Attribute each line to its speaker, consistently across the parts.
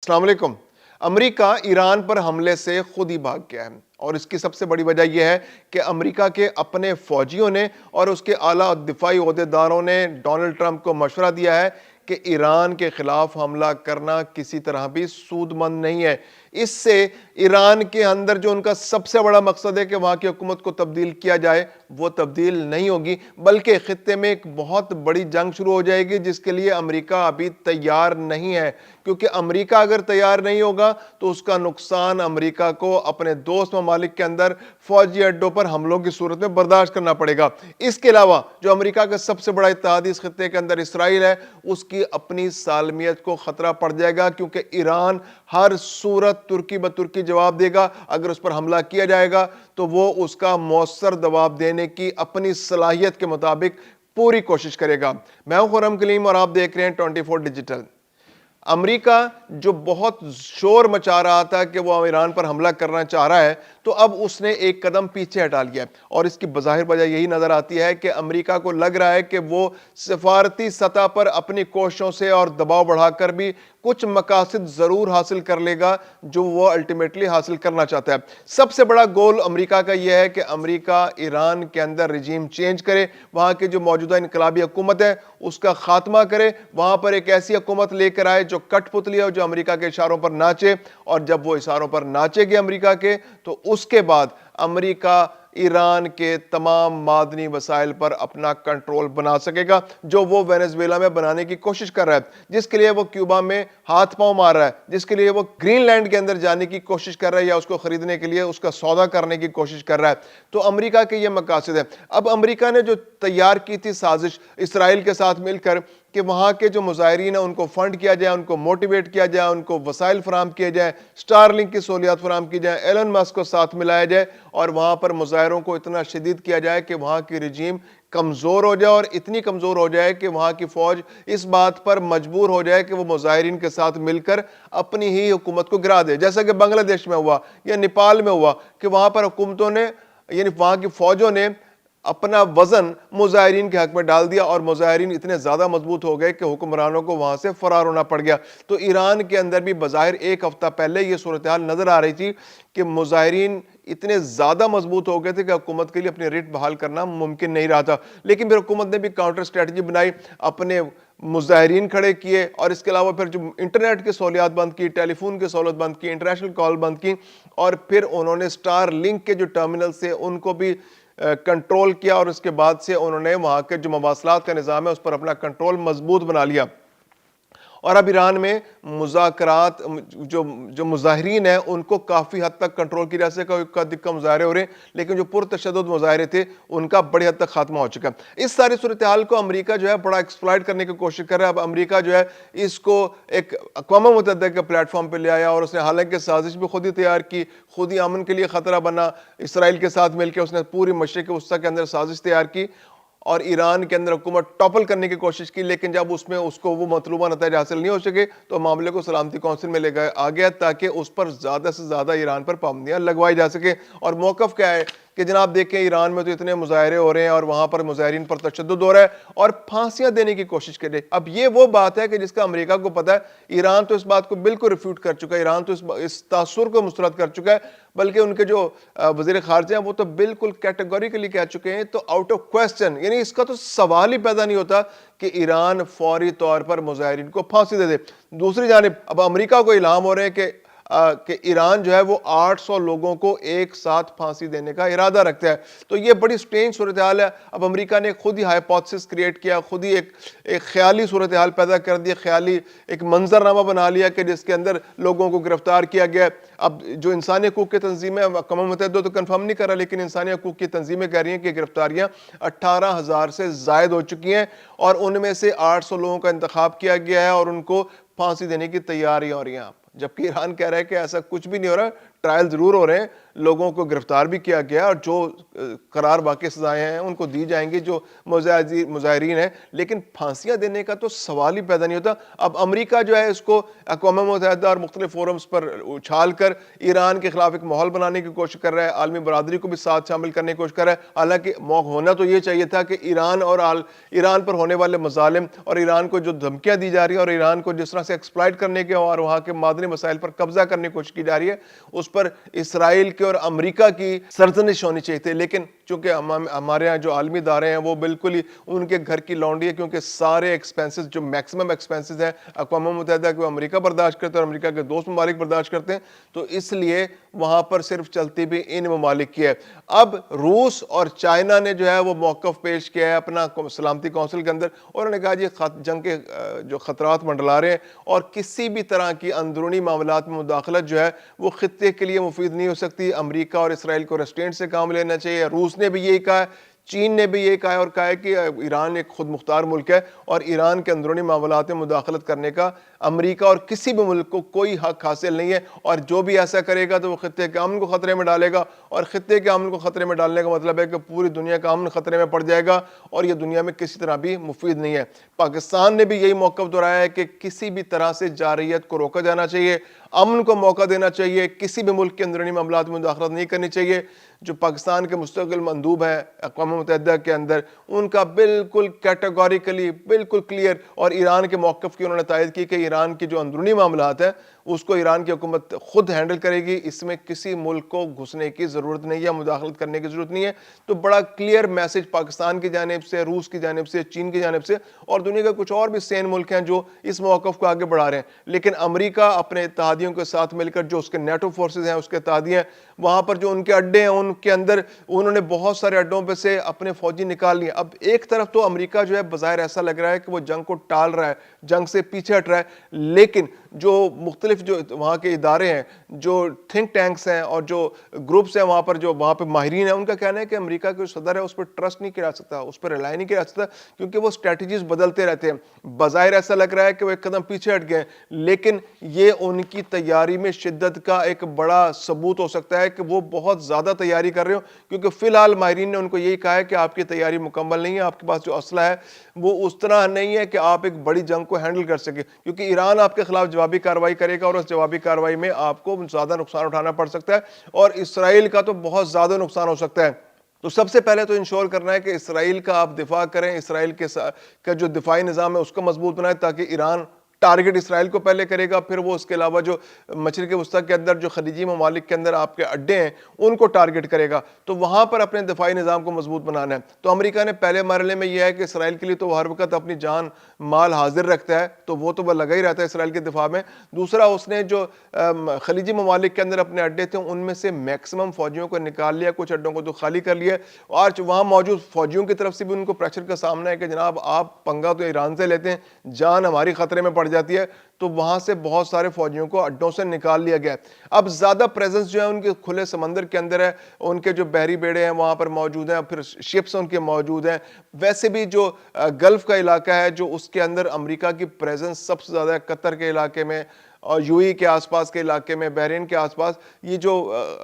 Speaker 1: السلام علیکم۔ امریکہ ایران پر حملے سے خود ہی بھاگ گیا ہے اور اس کی سب سے بڑی وجہ یہ ہے کہ امریکہ کے اپنے فوجیوں نے اور اس کے اعلیٰ دفاعی عہدیداروں نے ڈونلڈ ٹرمپ کو مشورہ دیا ہے کہ ایران کے خلاف حملہ کرنا کسی طرح بھی سود مند نہیں ہے۔ اس سے ایران کے اندر جو ان کا سب سے بڑا مقصد ہے کہ وہاں کی حکومت کو تبدیل کیا جائے وہ تبدیل نہیں ہوگی، بلکہ خطے میں ایک بہت بڑی جنگ شروع ہو جائے گی جس کے لیے امریکہ ابھی تیار نہیں ہے، کیونکہ امریکہ اگر تیار نہیں ہوگا تو اس کا نقصان امریکہ کو اپنے دوست ممالک کے اندر فوجی اڈوں پر حملوں کی صورت میں برداشت کرنا پڑے گا۔ اس کے علاوہ جو امریکہ کا سب سے بڑا اتحادی اس خطے کے اندر اسرائیل ہے، اس کی اپنی سالمیت کو خطرہ پڑ جائے گا، کیونکہ ایران ہر صورت ترکی بترکی جواب دے گا۔ اگر اس پر حملہ کیا جائے گا تو وہ اس کا مؤثر جواب دینے کی اپنی صلاحیت کے مطابق پوری کوشش کرے گا۔ میں ہوں خرم کلیم اور آپ دیکھ رہے ہیں 24 ڈیجیٹل۔ امریکہ جو بہت شور مچا رہا تھا کہ وہ ایران پر حملہ کرنا چاہ رہا ہے، تو اب اس نے ایک قدم پیچھے ہٹا لیا ہے، اور اس کی بظاہر وجہ یہی نظر آتی ہے کہ امریکہ کو لگ رہا ہے کہ وہ سفارتی سطح پر اپنی کوششوں سے اور دباؤ بڑھا کر بھی کچھ مقاصد ضرور حاصل کر لے گا جو وہ الٹیمیٹلی حاصل کرنا چاہتا ہے۔ سب سے بڑا گول امریکہ کا یہ ہے کہ امریکہ ایران کے اندر رجیم چینج کرے، وہاں کی جو موجودہ انقلابی حکومت ہے اس کا خاتمہ کرے، وہاں پر ایک ایسی حکومت لے کر آئے جو کٹ پتلی ہے، جو امریکہ کے اشاروں پر ناچے، اور جب وہ اشاروں پر ناچے گی امریکہ کے، تو اس کے بعد امریکہ ایران کے تمام معدنی وسائل پر اپنا کنٹرول بنا سکے گا، جو وہ وینزویلا میں بنانے کی کوشش کر رہا ہے، جس کے لیے وہ کیوبا میں ہاتھ پاؤں مار رہا ہے، جس کے لیے وہ گرین لینڈ کے اندر جانے کی کوشش کر رہا ہے یا اس کو خریدنے کے لیے اس کا سودا کرنے کی کوشش کر رہا ہے۔ تو امریکہ کے یہ مقاصد ہے۔ اب امریکہ نے جو تیار کی تھی سازش اسرائیل کے ساتھ مل کر کہ وہاں کے جو مظاہرین ہیں ان کو فنڈ کیا جائے، ان کو موٹیویٹ کیا جائے، ان کو وسائل فراہم کیے جائیں، سٹار لنک کی سہولیات فراہم کی جائیں، ایلن مسک کو ساتھ ملایا جائے، اور وہاں پر مظاہروں کو اتنا شدید کیا جائے کہ وہاں کی رجیم کمزور ہو جائے، اور اتنی کمزور ہو جائے کہ وہاں کی فوج اس بات پر مجبور ہو جائے کہ وہ مظاہرین کے ساتھ مل کر اپنی ہی حکومت کو گرا دے، جیسا کہ بنگلہ دیش میں ہوا یا نیپال میں ہوا کہ وہاں پر حکومتوں نے یعنی وہاں کی فوجوں نے اپنا وزن مظاہرین کے حق میں ڈال دیا، اور مظاہرین اتنے زیادہ مضبوط ہو گئے کہ حکمرانوں کو وہاں سے فرار ہونا پڑ گیا۔ تو ایران کے اندر بھی بظاہر ایک ہفتہ پہلے یہ صورتحال نظر آ رہی تھی کہ مظاہرین اتنے زیادہ مضبوط ہو گئے تھے کہ حکومت کے لیے اپنی ریٹ بحال کرنا ممکن نہیں رہا تھا، لیکن پھر حکومت نے بھی کاؤنٹر اسٹریٹجی بنائی، اپنے مظاہرین کھڑے کیے، اور اس کے علاوہ پھر جو انٹرنیٹ کی سہولیات بند کی، ٹیلی فون کی سہولت بند کی، انٹرنیشنل کال بند کی، اور پھر انہوں نے سٹار لنک کے جو ٹرمینل سے ان کو بھی کنٹرول کیا، اور اس کے بعد سے انہوں نے وہاں کے جو مواصلات کا نظام ہے اس پر اپنا کنٹرول مضبوط بنا لیا۔ اور اب ایران میں مذاکرات جو مظاہرین ہیں ان کو کافی حد تک کنٹرول کی جا سکے، اکا دکا مظاہرے ہو رہے ہیں، لیکن جو پرتشدد مظاہرے تھے ان کا بڑی حد تک خاتمہ ہو چکا ہے۔ اس ساری صورتحال کو امریکہ جو ہے بڑا ایکسپلائٹ کرنے کی کوشش کر رہا ہے۔ اب امریکہ جو ہے اس کو ایک اقوام متحدہ کے پلیٹ فارم پہ لے آیا، اور اس نے حالانکہ سازش بھی خود ہی تیار کی، خود ہی امن کے لیے خطرہ بنا، اسرائیل کے ساتھ مل کے اس نے پوری مشرق وسطیٰ کے اندر سازش تیار کی اور ایران کے اندر حکومت ٹاپل کرنے کی کوشش کی، لیکن جب اس میں اس کو وہ مطلوبہ نتائج حاصل نہیں ہو سکے تو معاملے کو سلامتی کونسل میں لے گئے آ گیا تاکہ اس پر زیادہ سے زیادہ ایران پر پابندیاں لگوائی جا سکے۔ اور موقف کیا ہے کہ جناب دیکھیں ایران میں تو اتنے مظاہرے ہو رہے ہیں اور وہاں پر مظاہرین پر تشدد ہو رہا ہے اور پھانسیاں دینے کی کوشش کرے۔ اب یہ وہ بات ہے کہ جس کا امریکہ کو پتہ ہے، ایران تو اس بات کو بالکل ریفیوٹ کر چکا ہے، ایران تو اس تاثر کو مسترد کر چکا ہے، بلکہ ان کے جو وزیر خارجہ ہیں وہ تو بالکل کیٹیگوریکلی کہہ چکے ہیں، تو آؤٹ آف کوسچن، یعنی اس کا تو سوال ہی پیدا نہیں ہوتا کہ ایران فوری طور پر مظاہرین کو پھانسی دے دے۔ دوسری جانب اب امریکہ کو الہام ہو رہے ہیں کہ ایران جو ہے وہ 800 لوگوں کو ایک ساتھ پھانسی دینے کا ارادہ رکھتا ہے۔ تو یہ بڑی سٹرینج صورتحال ہے۔ اب امریکہ نے خود ہی ہائپوتھسس کریٹ کیا، خود ہی ایک خیالی صورتحال پیدا کر دی، خیالی ایک منظرنامہ بنا لیا کہ جس کے اندر لوگوں کو گرفتار کیا گیا۔ اب جو انسانی حقوق کی تنظیمیں، اقوام متحدہ تو کنفرم نہیں کر رہا، لیکن انسانی حقوق کی تنظیمیں کہہ رہی ہیں کہ گرفتاریاں 18,000 سے زائد ہو چکی ہیں، اور ان میں سے 800 لوگوں کا انتخاب کیا گیا ہے اور ان کو پھانسی دینے کی تیاری ہو رہی ہیں۔ جبکہ ایران کہہ رہا ہے کہ ایسا کچھ بھی نہیں ہو رہا، ٹرائل ضرور ہو رہے ہیں، لوگوں کو گرفتار بھی کیا گیا اور جو قرار باقی سزائیں ہیں ان کو دی جائیں گی جو مظاہرین ہیں، لیکن پھانسیاں دینے کا تو سوال ہی پیدا نہیں ہوتا۔ اب امریکہ جو ہے اس کو اقوام متحدہ اور مختلف فورمز پر اچھال کر ایران کے خلاف ایک ماحول بنانے کی کوشش کر رہا ہے، عالمی برادری کو بھی ساتھ شامل کرنے کی کوشش کر رہا ہے۔ حالانکہ ہونا تو یہ چاہیے تھا کہ ایران پر ہونے والے مظالم اور ایران کو جو دھمکیاں دی جا رہی ہیں اور ایران کو جس طرح سے ایکسپلائٹ کرنے کے اور وہاں کے معدنی ساری مسائل پر قبضہ کرنے کی کوشش کی جا رہی ہے، اس پر اسرائیل کے اور امریکہ کی سرزنش ہونی چاہیے تھی، لیکن چونکہ ہمارے یہاں جو عالمی ادارے ہیں وہ بالکل ہی ان کے گھر کی لونڈی ہے، کیونکہ سارے ایکسپینسز جو میکسیمم ایکسپینسز ہیں اقوام متحدہ کے امریکہ برداشت کرتے ہیں اور امریکہ کے دوست ممالک برداشت کرتے ہیں، تو اس لیے وہاں پر صرف چلتی بھی ان ممالک کی ہے۔ اب روس اور چائنا نے جو ہے وہ موقف پیش کیا ہے اپنا سلامتی کونسل کے اندر، اور انہوں نے کہا جی جنگ کے جو خطرات منڈلا رہے ہیں اور کسی بھی طرح کی اندرونی معاملات میں مداخلت جو ہے وہ خطے کے لیے مفید نہیں ہو سکتی، امریکہ اور اسرائیل کو ریسٹرینٹ سے کام لینا چاہیے۔ روس نے بھی یہی کہا ہے، چین نے بھی یہ کہا ہے، اور کہا ہے کہ ایران ایک خود مختار ملک ہے اور ایران کے اندرونی معاملات میں مداخلت کرنے کا امریکہ اور کسی بھی ملک کو کوئی حق حاصل نہیں ہے، اور جو بھی ایسا کرے گا تو وہ خطے کے امن کو خطرے میں ڈالے گا، اور خطے کے امن کو خطرے میں ڈالنے کا مطلب ہے کہ پوری دنیا کا امن خطرے میں پڑ جائے گا، اور یہ دنیا میں کسی طرح بھی مفید نہیں ہے۔ پاکستان نے بھی یہی موقف دہرایا ہے کہ کسی بھی طرح سے جارحیت کو روکا جانا چاہیے، امن کو موقع دینا چاہیے، کسی بھی ملک کے اندرونی معاملات میں مداخلت نہیں کرنی چاہیے۔ جو پاکستان کے مستقل مندوب ہیں اقوام متحدہ کے اندر، ان کا بالکل کیٹیگوریکلی بالکل کلیئر، اور ایران کے موقف کی انہوں نے تائید کی کہ ایران کی جو اندرونی معاملات ہیں اس کو ایران کی حکومت خود ہینڈل کرے گی، اس میں کسی ملک کو گھسنے کی ضرورت نہیں ہے، مداخلت کرنے کی ضرورت نہیں ہے۔ تو بڑا کلیئر میسج پاکستان کی جانب سے، روس کی جانب سے، چین کی جانب سے، اور دنیا کے کچھ اور بھی سین ملک ہیں جو اس موقف کو آگے بڑھا رہے ہیں۔ لیکن امریکہ اپنے اتحادیوں کے ساتھ مل کر، جو اس کے نیٹو فورسز ہیں، اس کے اتحادی ہیں، وہاں پر جو ان کے اڈے ہیں ان کے اندر انہوں نے بہت سارے اڈوں پہ سے اپنے فوجی نکال لیے۔ اب ایک طرف تو امریکہ جو ہے بظاہر ایسا لگ رہا ہے کہ وہ جنگ کو ٹال رہا ہے، جنگ سے پیچھے ہٹ رہا ہے، لیکن جو مختلف جو وہاں کے ادارے ہیں، جو تھنک ٹینکس ہیں اور جو گروپس ہیں وہاں پر، جو وہاں پہ ماہرین ہیں، ان کا کہنا ہے کہ امریکہ کے جو صدر ہے اس پر ٹرسٹ نہیں کیا جا سکتا، اس پر ریلائی نہیں کیا جا سکتا، کیونکہ وہ اسٹریٹجیز بدلتے رہتے ہیں۔ بظاہر ایسا لگ رہا ہے کہ وہ ایک قدم پیچھے ہٹ گئے ہیں، لیکن یہ ان کی تیاری میں شدت کا ایک بڑا ثبوت ہو سکتا ہے کہ وہ بہت زیادہ تیاری کر رہے ہو، کیونکہ فی الحال ماہرین نے ان کو یہی کہا ہے کہ آپ کی تیاری مکمل نہیں ہے، آپ کے پاس جو اسلحہ ہے وہ اس طرح نہیں ہے کہ آپ ایک بڑی جنگ کو ہینڈل کر سکے، کیونکہ ایران آپ کے خلاف جوابی کارروائی کرے گا اور اس جوابی کارروائی میں آپ کو زیادہ نقصان اٹھانا پڑ سکتا ہے، اور اسرائیل کا تو بہت زیادہ نقصان ہو سکتا ہے۔ تو سب سے پہلے تو انشور کرنا ہے کہ اسرائیل کا آپ دفاع کریں، اسرائیل کا جو دفاعی نظام ہے اس کو مضبوط بنائیں، تاکہ ایران ٹارگٹ اسرائیل کو پہلے کرے گا، پھر وہ اس کے علاوہ جو مشرق وسطیٰ کے اندر جو خلیجی ممالک کے اندر آپ کے اڈے ہیں ان کو ٹارگٹ کرے گا، تو وہاں پر اپنے دفاعی نظام کو مضبوط بنانا ہے۔ تو امریکہ نے پہلے مرحلے میں یہ ہے کہ اسرائیل کے لیے تو وہ ہر وقت اپنی جان مال حاضر رکھتا ہے، تو وہ لگا ہی رہتا ہے اسرائیل کے دفاع میں۔ دوسرا، اس نے جو خلیجی ممالک کے اندر اپنے اڈے تھے ان میں سے میکسیمم فوجیوں کو نکال لیا، کچھ اڈوں کو تو خالی کر لیا، اور وہاں موجود فوجیوں کی طرف سے بھی ان کو پریشر کا سامنا ہے کہ جناب آپ پنگا تو ایران سے لیتے ہیں، جان ہماری خطرے میں پڑ جاتی ہے، تو وہاں سے بہت سارے فوجیوں کو اڈوں سے نکال لیا گیا۔ اب زیادہ پریزنس جو ہے ان کے کھلے سمندر کے اندر ہے، ان کے جو بحری بیڑے ہیں وہاں پر موجود ہیں، پھر شپس ان کے موجود ہیں۔ ویسے بھی جو گلف کا علاقہ ہے جو اس کے اندر امریکہ کی پریزنس سب سے زیادہ ہے، قطر کے علاقے میں اور یو ای کے آس پاس کے علاقے میں، بحرین کے آس پاس، یہ جو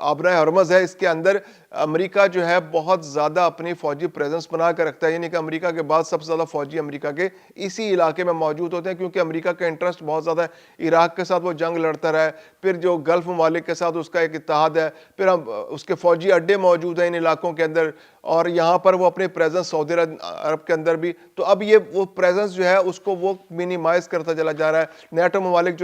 Speaker 1: آبرہ ہرمز ہے اس کے اندر امریکہ جو ہے بہت زیادہ اپنی فوجی پریزنس بنا کر رکھتا ہے، یعنی کہ امریکہ کے بعد سب سے زیادہ فوجی امریکہ کے اسی علاقے میں موجود ہوتے ہیں، کیونکہ امریکہ کا انٹرسٹ بہت زیادہ ہے، عراق کے ساتھ وہ جنگ لڑتا رہا ہے، پھر جو گلف ممالک کے ساتھ اس کا ایک اتحاد ہے، پھر اس کے فوجی اڈے موجود ہیں ان علاقوں کے اندر، اور یہاں پر وہ اپنی پریزنس سعودی عرب کے اندر بھی، تو اب یہ وہ پریزنس جو ہے اس کو وہ منیمائز کرتا چلا جا رہا ہے۔ نیٹو ممالک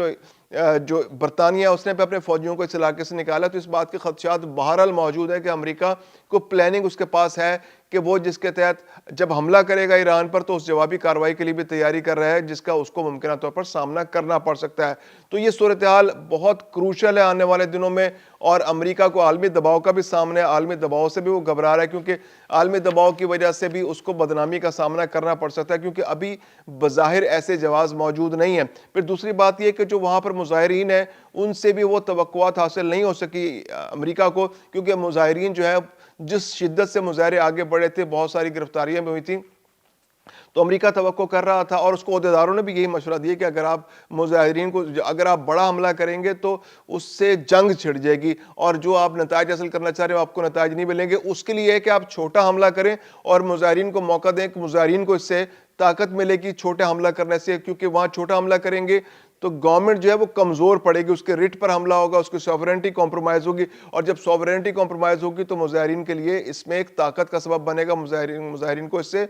Speaker 1: جو برطانیہ اس نے اپنے فوجیوں کو اس علاقے سے نکالا، تو اس بات کے خدشات بہرحال موجود ہیں کہ امریکہ کو پلاننگ اس کے پاس ہے کہ وہ جس کے تحت جب حملہ کرے گا ایران پر تو اس جوابی کارروائی کے لیے بھی تیاری کر رہا ہے، جس کا اس کو ممکنہ طور پر سامنا کرنا پڑ سکتا ہے۔ تو یہ صورتحال بہت کروشل ہے آنے والے دنوں میں، اور امریکہ کو عالمی دباؤ کا بھی سامنا ہے، عالمی دباؤ سے بھی وہ گھبرا رہا ہے، کیونکہ عالمی دباؤ کی وجہ سے بھی اس کو بدنامی کا سامنا کرنا پڑ سکتا ہے، کیونکہ ابھی بظاہر ایسے جواز موجود نہیں ہیں۔ پھر دوسری بات یہ کہ جو وہاں پر مظاہرین ہیں ان سے بھی وہ توقعات حاصل نہیں ہو سکی امریکہ کو، کیونکہ مظاہرین جو ہے جس شدت سے مظاہرے آگے بڑھے تھے، بہت ساری گرفتاریاں بھی ہوئی تھیں، تو امریکہ توقع کر رہا تھا، اور اس کو عہدیداروں نے بھی یہی مشورہ دیا کہ اگر آپ مظاہرین کو اگر آپ بڑا حملہ کریں گے تو اس سے جنگ چھڑ جائے گی، اور جو آپ نتائج حاصل کرنا چاہ رہے ہو آپ کو نتائج نہیں ملیں گے۔ اس کے لیے ہے کہ آپ چھوٹا حملہ کریں اور مظاہرین کو موقع دیں کہ مظاہرین کو اس سے طاقت ملے گی چھوٹا حملہ کرنے سے، کیونکہ وہاں چھوٹا حملہ کریں گے تو گورنمنٹ جو ہے وہ کمزور پڑے گی، اس کے ریٹ پر حملہ ہوگا، اس کی سوورنٹی کمپرومائز ہوگی، اور جب سوورنٹی کمپرومائز ہوگی تو مظاہرین کے لیے اس میں ایک طاقت کا سبب بنے گا، مظاہرین کو اس سے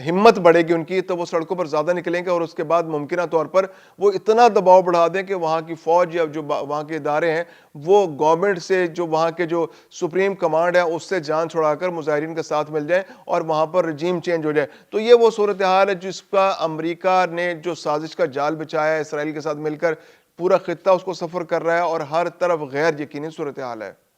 Speaker 1: ہمت بڑھے گی ان کی تو وہ سڑکوں پر زیادہ نکلیں گے، اور اس کے بعد ممکنہ طور پر وہ اتنا دباؤ بڑھا دیں کہ وہاں کی فوج یا جو وہاں کے ادارے ہیں وہ گورنمنٹ سے، جو وہاں کے جو سپریم کمانڈ ہے اس سے جان چھڑا کر مظاہرین کے ساتھ مل جائیں اور وہاں پر رجیم چینج ہو جائے۔ تو یہ وہ صورتحال ہے جس کا امریکہ نے جو سازش کا جال بچایا ہے اسرائیل کے ساتھ مل کر، پورا خطہ اس کو سفر کر رہا ہے اور ہر طرف غیر یقینی صورتحال ہے۔